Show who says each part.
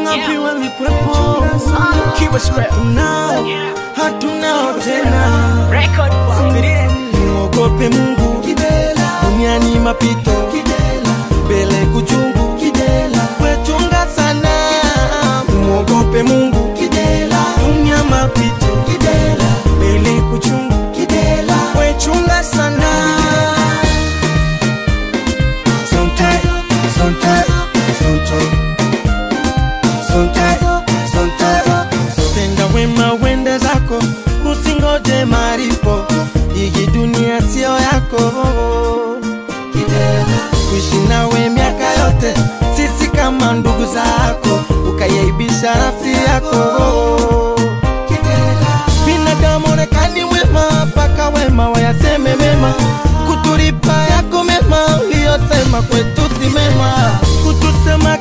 Speaker 1: Wangapi walikwepo hatunao tena. Muogope Mungu, duniani mapito, mbele kuchungu, wechunga sana. Muogope Mungu, dunia mapito, mbele kuchungu, wechunga sana. Tenda wema wende zako, usingoje maripo, hii dunia sio yako. Kuishi nawe miaka yote, sisi kama ndugu zako, ukayaibisha nafsi yako. Binadamu onekani wema, paka wema wayaseme mema, kutulipa yako mema, uliyosema kwetu si mema. Kutusema